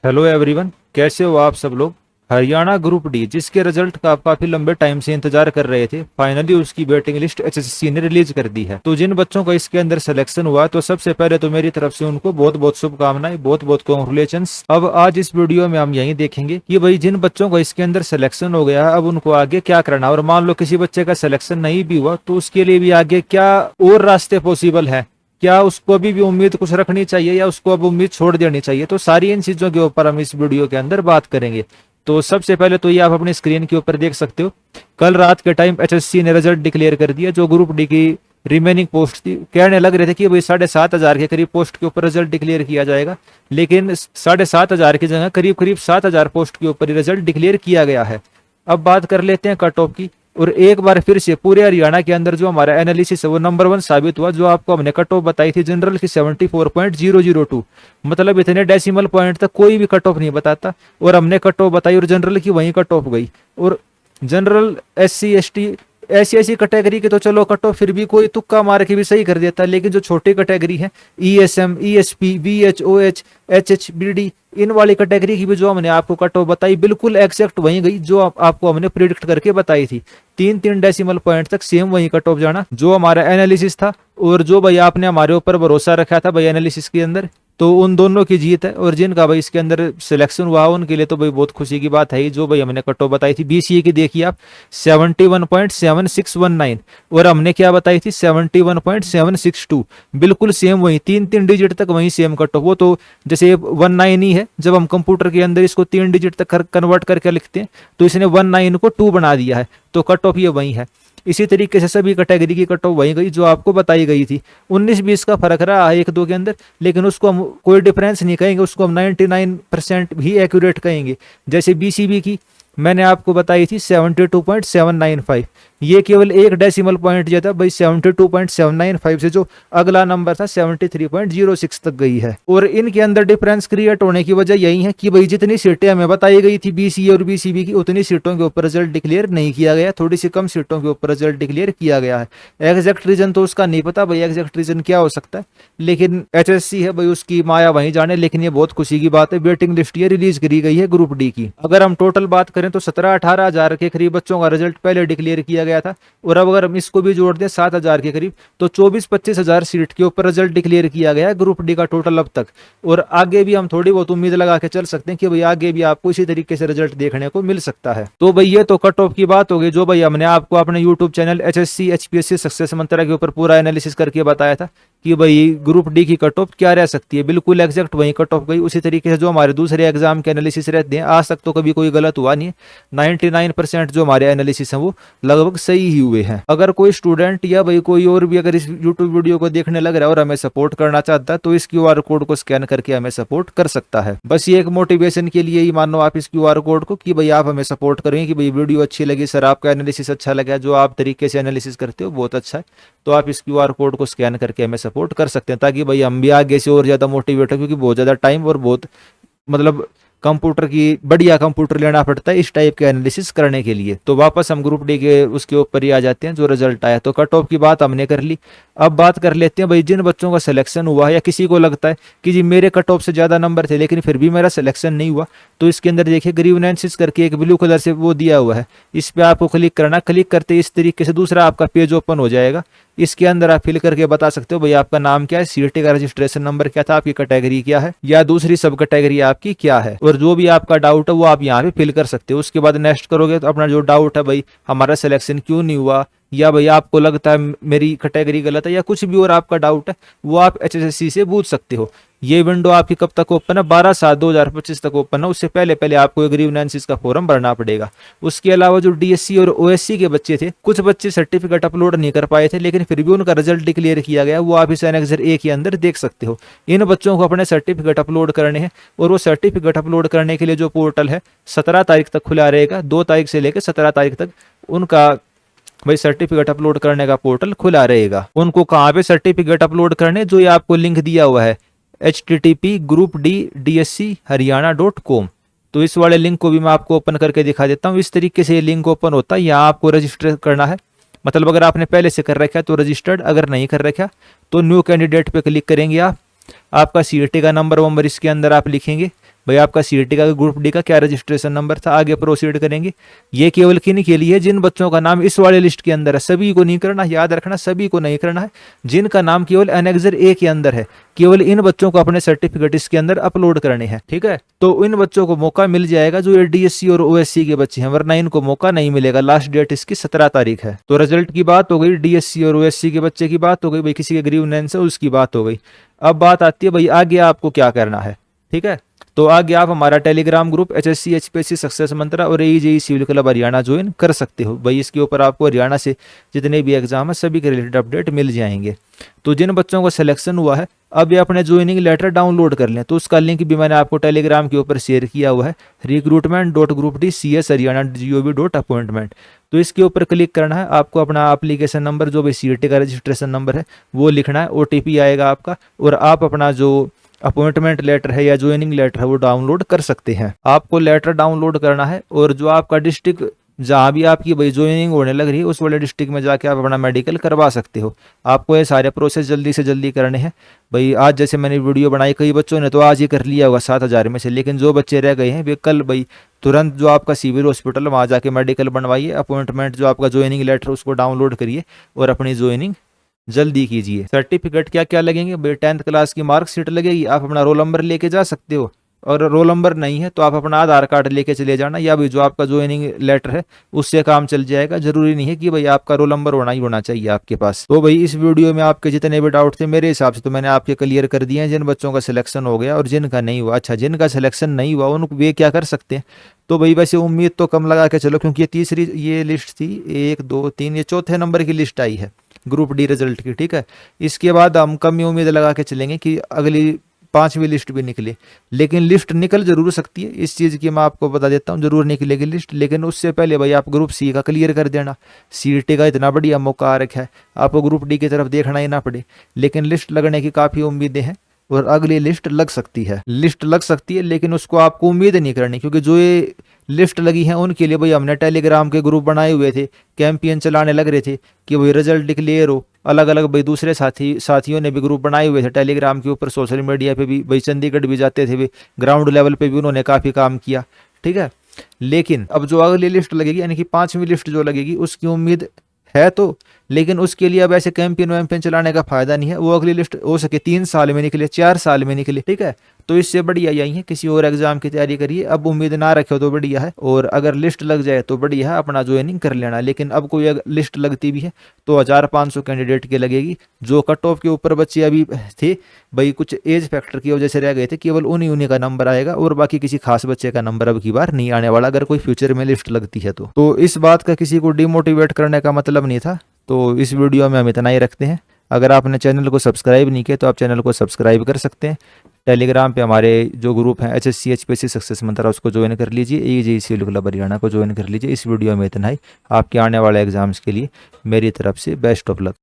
Hello everyone, कैसे हो आप सब लोग। हरियाणा ग्रुप डी जिसके रिजल्ट का आप काफी लंबे टाइम से इंतजार कर रहे थे, फाइनली उसकी वेटिंग लिस्ट एचएससी ने रिलीज कर दी है। तो जिन बच्चों का इसके अंदर सिलेक्शन हुआ, तो सबसे पहले तो मेरी तरफ से उनको बहुत बहुत शुभकामनाएं, बहुत बहुत कॉन्ग्रेचुलेशंस। अब आज इस वीडियो में हम यही देखेंगे कि भाई जिन बच्चों का इसके अंदर सिलेक्शन हो गया है, अब उनको आगे क्या करना है। और मान लो किसी बच्चे का सिलेक्शन नहीं भी हुआ, तो उसके लिए भी आगे क्या और रास्ते पॉसिबल है। क्या उसको अभी भी उम्मीद कुछ रखनी चाहिए या उसको अब उम्मीद छोड़ देनी चाहिए। तो सारी इन चीजों के ऊपर हम इस वीडियो के अंदर बात करेंगे। तो सबसे पहले तो ये आप अपनी स्क्रीन के ऊपर देख सकते हो, कल रात के टाइम एचएससी ने रिजल्ट डिक्लेयर कर दिया। जो ग्रुप डी की रिमेनिंग पोस्ट थी, कहने लग रहे थे कि भाई 7,500 के करीब पोस्ट के ऊपर रिजल्ट डिक्लेयर किया जाएगा, लेकिन 7,500 की जगह करीब करीब 7,000 पोस्ट के ऊपर रिजल्ट डिक्लेयर किया गया है। अब बात कर लेते हैं कट ऑफ की। और एक बार फिर से पूरे हरियाणा के अंदर जो हमारा एनालिसिस है वो नंबर 1 साबित हुआ। जो आपको हमने कट ऑफ बताई थी जनरल की 74.002, मतलब इतने डेसिमल पॉइंट तक कोई भी कट ऑफ नहीं बताता, और हमने कट ऑफ बताई और जनरल की वहीं कट ऑफ गई। और जनरल SC ST ऐसी ऐसी कैटेगरी के तो चलो कट ऑफ फिर भी कोई तुक्का मार के भी सही कर देता है, लेकिन जो छोटी कैटेगरी है ESM ESP VH OH HHBD, इन वाली कैटेगरी की भी जो हमने आपको कट ऑफ बताई बिल्कुल एक्जैक्ट वहीं गई जो आपको हमने प्रिडिक्ट करके बताई थी। 3-3 डेसिमल पॉइंट तक सेम वहीं कट ऑफ जाना जो हमारा एनालिसिस था। और जो भाई आपने हमारे ऊपर भरोसा रखा था भाई एनालिसिस के अंदर, तो उन दोनों की जीत है। और जिनका भाई इसके अंदर सिलेक्शन हुआ उनके लिए तो भाई बहुत खुशी की बात है। जो भाई हमने कट ऑफ बताई थी BCA की, देखिए आप 71.7619, और हमने क्या बताई थी 71.762, बिल्कुल सेम वही 3-3 डिजिट तक वही सेम कट ऑफ। वो तो जैसे 19 ही है, जब हम कंप्यूटर के अंदर इसको 3 डिजिट तक कन्वर्ट करके लिखते हैं तो इसने 19 को 2 बना दिया है, तो कट ऑफ ये वही है। इसी तरीके से सभी कैटेगरी की कट ऑफ वही गई जो आपको बताई गई थी। 19-20 का फर्क रहा है 1-2 के अंदर, लेकिन उसको हम कोई डिफरेंस नहीं कहेंगे, उसको हम 99% भी एक्यूरेट कहेंगे। जैसे BCB की मैंने आपको बताई थी 72.795, ये केवल एक डेसिमल पॉइंट जो था भाई 72.795 से जो अगला नंबर था 73.06 तक गई है। और इनके अंदर डिफरेंस क्रिएट होने की वजह यही है कि भाई जितनी सीटें हमें बताई गई थी BCA और BCB की, उतनी सीटों के ऊपर रिजल्ट डिक्लेयर नहीं किया गया, थोड़ी सी कम सीटों के ऊपर रिजल्ट डिक्लेयर किया गया है। एग्जैक्ट रीजन तो उसका नहीं पता भाई, एग्जैक्ट रीजन क्या हो सकता है, लेकिन HSC है भाई उसकी माया वहीं जाने। लेकिन ये बहुत खुशी की बात है, वेटिंग लिस्ट ये रिलीज करी गई है ग्रुप डी की। अगर हम टोटल बात करें तो 17-18 हजार के करीब बच्चों का रिजल्ट पहले डिक्लेयर किया गया था, और अब अगर हम इसको भी जोड़ दें 7,000 के करीब, तो 24-25 हजार सीट के ऊपर रिजल्ट डिक्लेयर किया गया है ग्रुप डी का टोटल अब तक। और आगे भी हम थोड़ी बहुत उम्मीद लगा के चल सकते हैं कि भाई आगे भी आपको इसी तरीके से रिजल्ट देखने को मिल सकता है। तो भाई ये तो कट ऑफ की बात हो गई, जो भाई हमने आपको अपने YouTube channel HSC HPSC success Mantra के ऊपर पूरा एनालिसिस करके बताया था कि भाई ग्रुप डी की कट ऑफ क्या रह सकती है, बिल्कुल एग्जैक्ट वही कट ऑफ गई। उसी तरीके से जो हमारे दूसरे एग्जाम के एनालिसिस रहते हैं, आज तक तो कभी कोई गलत हुआ नहीं है। 99% जो हमारे एनालिसिस हैं वो लगभग सही ही हुए हैं। अगर कोई स्टूडेंट या भाई कोई और भी अगर इस यूट्यूब वीडियो को देखने लग रहा है और हमें सपोर्ट करना चाहता है, तो इस QR कोड को स्कैन करके हमें सपोर्ट कर सकता है। बस ये एक मोटिवेशन के लिए ही मानो आप इस QR कोड को कि भाई आप हमें सपोर्ट करेंगे कि भाई वीडियो अच्छी लगी, सर आपका एनालिसिस अच्छा लगा, जो आप तरीके से एनालिसिस करते हो बहुत अच्छा है, तो आप इस QR कोड को स्कैन करके हमें सपोर्ट कर सकते हैं, ताकि भाई हम भी आगे से और ज्यादा मोटिवेट हो। क्योंकि बहुत ज्यादा टाइम और बहुत मतलब कंप्यूटर की बढ़िया कंप्यूटर लेना पड़ता है इस टाइप के एनालिसिस करने के लिए। तो वापस हम ग्रुप डी के उसके ऊपर ही आ जाते हैं, जो रिजल्ट आया। तो कट ऑफ की बात हमने कर ली, अब बात कर लेते हैं भाई जिन बच्चों का सिलेक्शन हुआ है, या किसी को लगता है कि जी मेरे कट ऑफ से ज्यादा नंबर थे लेकिन फिर भी मेरा सिलेक्शन नहीं हुआ, तो इसके अंदर देखिए ग्रीवेंसेस करके एक ब्लू कलर से वो दिया हुआ है, इस पे आपको क्लिक करना। क्लिक करते इस तरीके से दूसरा आपका पेज ओपन हो जाएगा। इसके अंदर आप फिल करके बता सकते हो भाई आपका नाम क्या है, CT का रजिस्ट्रेशन नंबर क्या था, आपकी कैटेगरी क्या है, या दूसरी सब कैटेगरी आपकी क्या है, और जो भी आपका डाउट है वो आप यहाँ पे फिल कर सकते हो। उसके बाद नेक्स्ट करोगे तो अपना जो डाउट है भाई हमारा सिलेक्शन क्यों नहीं हुआ, या भाई आपको लगता है मेरी कैटेगरी गलत है, या कुछ भी और आपका डाउट है वो आप HSC से पूछ सकते हो। ये विंडो आपकी कब तक ओपन है, 12/7/2025 तक ओपन है। उससे पहले पहले आपको ग्रीवेंसेस का फॉर्म भरना पड़ेगा। उसके अलावा जो DSC और OSC के बच्चे थे, कुछ बच्चे सर्टिफिकेट अपलोड नहीं कर पाए थे लेकिन फिर भी उनका रिजल्ट डिक्लेयर किया गया, वो आप इस एनेक्सर A के अंदर देख सकते हो। इन बच्चों को अपने सर्टिफिकेट अपलोड करने हैं, और वो सर्टिफिकेट अपलोड करने के लिए जो पोर्टल है 17 तारीख तक खुला रहेगा। 2 तारीख से लेकर 17 तारीख तक उनका भाई सर्टिफिकेट अपलोड करने का पोर्टल खुला रहेगा। उनको कहाँ पे सर्टिफिकेट अपलोड करने, जो ये आपको लिंक दिया हुआ है http://groupd.dsc.haryana.com, तो इस वाले लिंक को भी मैं आपको ओपन करके दिखा देता हूँ। इस तरीके से ये लिंक ओपन होता है, यहाँ आपको रजिस्टर करना है। मतलब अगर आपने पहले से कर रखा है तो रजिस्टर्ड, अगर नहीं कर रखा तो न्यू कैंडिडेट पे क्लिक करेंगे आप। आपका CT का नंबर इसके अंदर आप लिखेंगे। भाई आपका सीईटी का ग्रुप डी का क्या रजिस्ट्रेशन नंबर था, आगे प्रोसीड करेंगे। ये केवल किन के लिए, जिन बच्चों का नाम इस वाले लिस्ट के अंदर है, सभी को नहीं करना, याद रखना सभी को नहीं करना है। जिनका नाम केवल एनेक्सर ए के अंदर है, केवल इन बच्चों को अपने सर्टिफिकेट इसके अंदर अपलोड करने हैं, ठीक है। तो इन बच्चों को मौका मिल जाएगा जो डीएससी और ओएससी के बच्चे हैं, वरना इनको मौका नहीं मिलेगा। लास्ट डेट इसकी 17 तारीख है। तो रिजल्ट की बात हो गई, डीएससी और ओएससी के बच्चे की बात हो गई, भाई किसी के ग्रीवनेंस है उसकी बात हो गई। अब बात आती है भाई आगे आपको क्या करना है, ठीक है। तो आगे आप हमारा Telegram group HSC HPSC success Mantra और AEJE civil club Haryana join कर सकते हो। भाई इसके ऊपर आपको हरियाणा से जितने भी एग्जाम है सभी के रिलेटेड अपडेट मिल जाएंगे। तो जिन बच्चों का सिलेक्शन हुआ है अब ये अपने ज्वाइनिंग लेटर डाउनलोड कर लें, तो उसका लिंक भी मैंने आपको टेलीग्राम के ऊपर शेयर किया हुआ है, recruitment.group.d.cs.haryana.gov.appointment। तो इसके ऊपर क्लिक करना है, आपको अपना एप्लीकेशन नंबर जो भी सीईटी का रजिस्ट्रेशन नंबर है वो लिखना है, ओटीपी आएगा आपका, और आप अपना जो अपॉइंटमेंट लेटर है या ज्वाइनिंग लेटर है वो डाउनलोड कर सकते हैं। आपको लेटर डाउनलोड करना है और जो आपका डिस्ट्रिक्ट जहाँ भी आपकी भाई ज्वाइनिंग होने लग रही है उस वाले डिस्ट्रिक्ट में जाके आप अपना मेडिकल करवा सकते हो। आपको ये सारे प्रोसेस जल्दी से जल्दी करने हैं। भाई आज जैसे मैंने वीडियो बनाई, कई बच्चों ने तो आज ही कर लिया होगा 7,000 में से, लेकिन जो बच्चे रह गए हैं वे कल भाई तुरंत जो आपका सिविल हॉस्पिटल वहाँ जाके मेडिकल बनवाइए, अपॉइंटमेंट जो आपका ज्वाइनिंग लेटर उसको डाउनलोड करिए और अपनी ज्वाइनिंग जल्दी कीजिए। सर्टिफिकेट क्या क्या लगेंगे भाई, 10th क्लास की मार्कशीट लगेगी, आप अपना रोल नंबर लेके जा सकते हो, और रोल नंबर नहीं है तो आप अपना आधार कार्ड लेके चले जाना, या भाई जो आपका ज्वाइनिंग लेटर है उससे काम चल जाएगा। जरूरी नहीं है कि भाई आपका रोल नंबर होना ही होना चाहिए आपके पास। तो भाई इस वीडियो में आपके जितने भी डाउट थे मेरे हिसाब से तो मैंने आपके क्लियर कर दिए हैं, जिन बच्चों का सिलेक्शन हो गया और जिनका नहीं हुआ। अच्छा, जिनका सिलेक्शन नहीं हुआ उनको वे क्या कर सकते हैं, तो भाई वैसे उम्मीद तो कम लगा के चलो, क्योंकि ये तीसरी ये लिस्ट थी, 1 2 3 ये चौथे नंबर की लिस्ट आई है ग्रुप डी रिजल्ट की, ठीक है। इसके बाद हम कम ही उम्मीद लगा के चलेंगे कि अगली 5वीं लिस्ट भी निकले, लेकिन लिस्ट निकल जरूर सकती है, इस चीज़ की मैं आपको बता देता हूँ, जरूर निकलेगी लिस्ट। लेकिन उससे पहले भाई आप ग्रुप सी का क्लियर कर देना, सीईटी का इतना बढ़िया मौका आ रखा है, आपको ग्रुप डी की तरफ देखना ही ना पड़े। लेकिन लिस्ट लगने की काफ़ी उम्मीदें हैं और अगली लिस्ट लग सकती है, लिस्ट लग सकती है, लेकिन उसको आपको उम्मीद नहीं करनी, क्योंकि जो ये लिस्ट लगी है उनके लिए भाई हमने टेलीग्राम के ग्रुप बनाए हुए थे, कैंपेन चलाने लग रहे थे कि भाई रिजल्ट डिक्लेयर हो। अलग अलग भाई दूसरे साथियों ने भी ग्रुप बनाए हुए थे टेलीग्राम के ऊपर, सोशल मीडिया पे भी, भाई चंडीगढ़ भी जाते थे, वे ग्राउंड लेवल पे भी उन्होंने काफ़ी काम किया, ठीक है। लेकिन अब जो अगली लिस्ट लगेगी यानी कि 5वीं लिस्ट जो लगेगी उसकी उम्मीद है तो, लेकिन उसके लिए अब ऐसे कैंपेन वैम्पेन चलाने का फायदा नहीं है। वो अगली लिस्ट हो सके 3 साल में निकले, 4 साल में निकले, ठीक है। तो इससे बढ़िया यही है किसी और एग्जाम की तैयारी करिए, अब उम्मीद ना रखे तो बढ़िया है, और अगर लिस्ट लग जाए तो बढ़िया है, अपना ज्वाइनिंग कर लेना। लेकिन अब कोई लिस्ट लगती भी है तो 1500 कैंडिडेट की लगेगी। जो कट ऑफ के ऊपर बच्चे अभी थे भाई कुछ एज फैक्टर की वजह से रह गए थे, केवल उन्हीं का नंबर आएगा और बाकी किसी खास बच्चे का नंबर अब की बार नहीं आने वाला, अगर कोई फ्यूचर में लिस्ट लगती है तो इस बात का किसी को डिमोटिवेट करने का मतलब नहीं था। तो इस वीडियो में हम इतना ही रखते हैं। अगर आपने चैनल को सब्सक्राइब नहीं किया तो आप चैनल को सब्सक्राइब कर सकते हैं। टेलीग्राम पे हमारे जो ग्रुप हैं एचएससी एचपीएससी सक्सेस मंत्रा उसको ज्वाइन कर लीजिए, एईजेई सिविल क्लब हरियाणा को ज्वाइन कर लीजिए। इस वीडियो में इतना ही। आपके आने वाले एग्जाम्स के लिए मेरी तरफ से बेस्ट ऑफ लक।